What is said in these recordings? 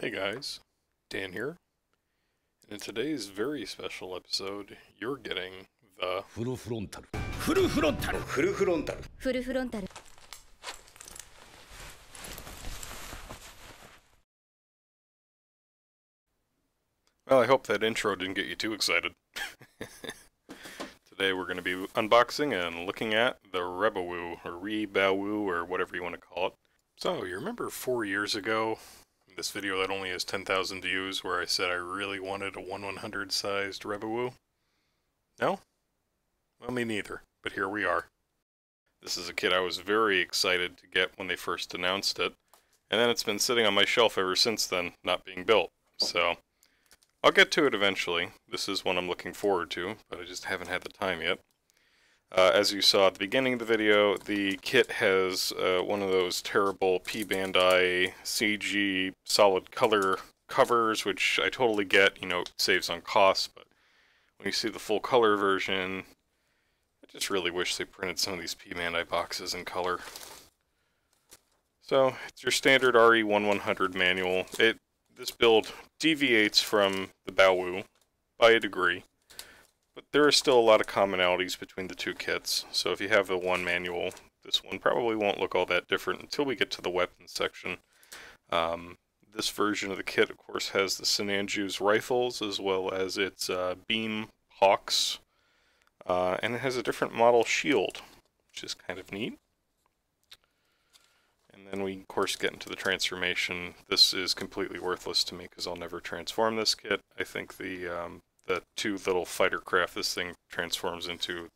Hey guys, Dan here, and in today's very special episode, you're getting the Frontal. Frontal. Frontal. Well, I hope that intro didn't get you too excited. Today we're going to be unboxing and looking at the Rebawoo, or Rebawoo, or whatever you want to call it. So, you remember 4 years ago, this video that only has 10,000 views, where I said I really wanted a 1/100 sized Rebawoo? No? Well, me neither, but here we are. This is a kit I was very excited to get when they first announced it, and then it's been sitting on my shelf ever since then, not being built. So, I'll get to it eventually. This is one I'm looking forward to, but I just haven't had the time yet. As you saw at the beginning of the video, the kit has one of those terrible P-Bandai CG solid color covers, which I totally get, it saves on costs, but when you see the full color version, I just really wish they printed some of these P-Bandai boxes in color. So, it's your standard RE1100 manual. This build deviates from the Rebawoo by a degree, but there are still a lot of commonalities between the two kits, so if you have the one manual, this one probably won't look all that different until we get to the weapons section. This version of the kit, of course, has the Sinanju's rifles as well as its beam hawks, and it has a different model shield, which is kind of neat. And then we, of course, get into the transformation. This is completely worthless to me because I'll never transform this kit. I think the two little fighter craft this thing transforms into,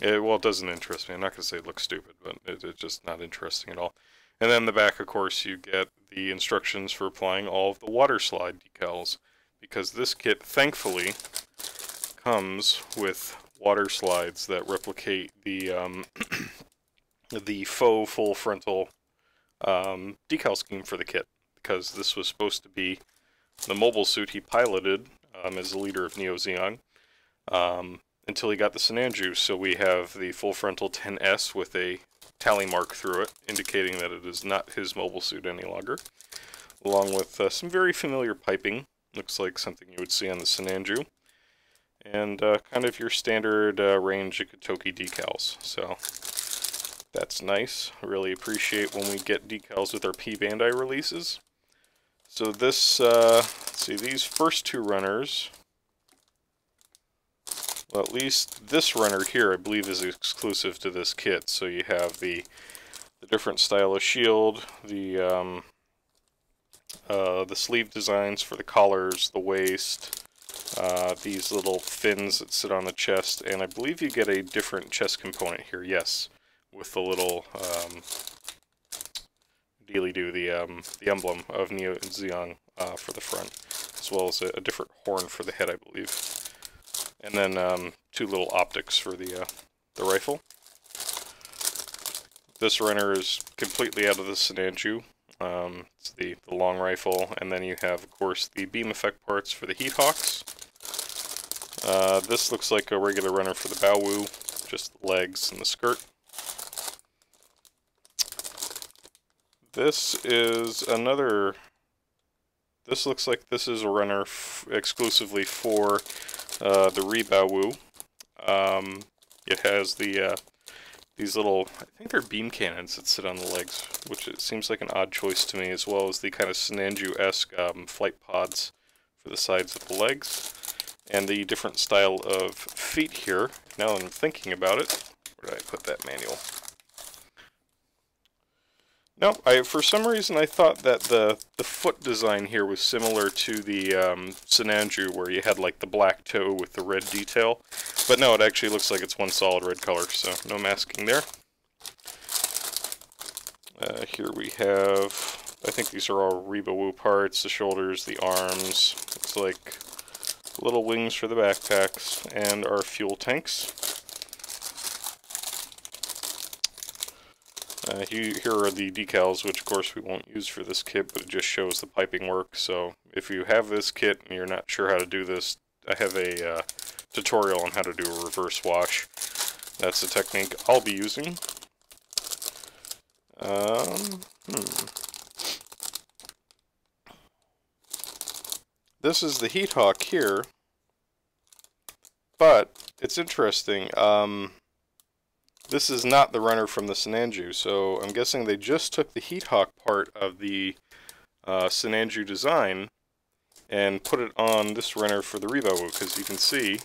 it doesn't interest me. I'm not going to say it looks stupid, but it's just not interesting at all. And then in the back, of course, you get the instructions for applying all of the water slide decals, because this kit, thankfully, comes with water slides that replicate the the faux full frontal decal scheme for the kit, because this was supposed to be the mobile suit he piloted as the leader of Neo Zeon until he got the Sinanju. So we have the full frontal 10S with a tally mark through it, indicating that it is not his mobile suit any longer, along with some very familiar piping. Looks like something you would see on the Sinanju, and kind of your standard range Ikitoki decals. So that's nice. I really appreciate when we get decals with our P-Bandai releases. So this, let's see, these first two runners, well, at least this runner here, I believe, is exclusive to this kit. So you have the different style of shield, the sleeve designs for the collars, the waist, these little fins that sit on the chest, and I believe you get a different chest component here, yes, with the little dealy-do, the emblem of Neo Zeon for the front, as well as a different horn for the head, I believe. And then two little optics for the rifle. This runner is completely out of the Sinanju. It's the long rifle, and then you have, of course, the beam effect parts for the heat hawks. This looks like a regular runner for the Rebawoo, just the legs and the skirt. This is another, this looks like this is a runner exclusively for the Rebawoo. It has these little, I think they're beam cannons that sit on the legs, which it seems like an odd choice to me, as well as the kind of Sinanju-esque flight pods for the sides of the legs, and the different style of feet here. Now that I'm thinking about it, where did I put that manual? No, for some reason I thought that the foot design here was similar to the Sinanju, where you had like the black toe with the red detail. But no, it actually looks like it's one solid red color, so no masking there. Here we have, I think these are all Rebawoo parts, the shoulders, the arms, looks like little wings for the backpacks, and our fuel tanks. Here are the decals, which of course we won't use for this kit, but it just shows the piping work. So if you have this kit and you're not sure how to do this, I have a tutorial on how to do a reverse wash. That's the technique I'll be using. this is the Heat Hawk here, but it's interesting. This is not the runner from the Sinanju, so I'm guessing they just took the Heat Hawk part of the Sinanju design and put it on this runner for the Rebawoo, because you can see,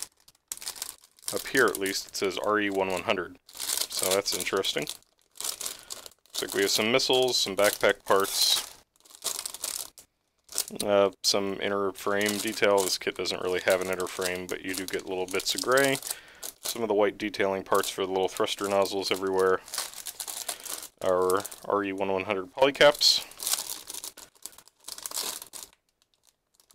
up here at least, it says RE1100. So that's interesting. Looks like we have some missiles, some backpack parts, some inner frame detail. This kit doesn't really have an inner frame, but you do get little bits of gray. Some of the white detailing parts for the little thruster nozzles everywhere. Our RE1100 polycaps.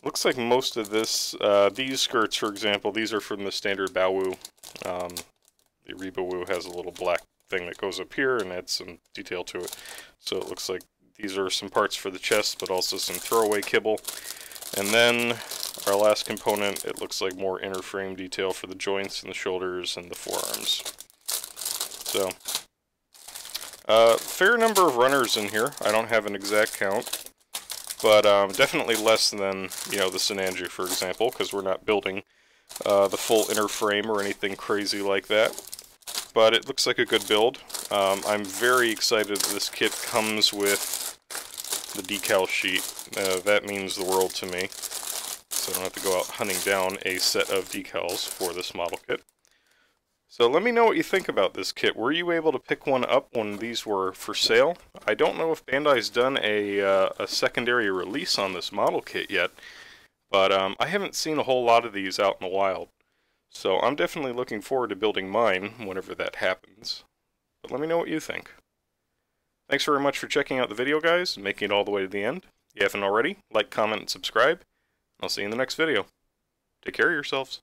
Looks like most of this, these skirts, for example, these are from the standard Rebawoo. The Rebawoo has a little black thing that goes up here and adds some detail to it. So it looks like these are some parts for the chest, but also some throwaway kibble. And then our last component, it looks like more inner frame detail for the joints and the shoulders and the forearms. So, fair number of runners in here. I don't have an exact count, but definitely less than, you know, the Sinanju, for example, because we're not building the full inner frame or anything crazy like that. But it looks like a good build. I'm very excited that this kit comes with the decal sheet. That means the world to me. So I don't have to go out hunting down a set of decals for this model kit. So let me know what you think about this kit. Were you able to pick one up when these were for sale? I don't know if Bandai's done a secondary release on this model kit yet, but I haven't seen a whole lot of these out in the wild. So I'm definitely looking forward to building mine whenever that happens. But let me know what you think. Thanks very much for checking out the video, guys, and making it all the way to the end. If you haven't already, like, comment, and subscribe. I'll see you in the next video. Take care of yourselves.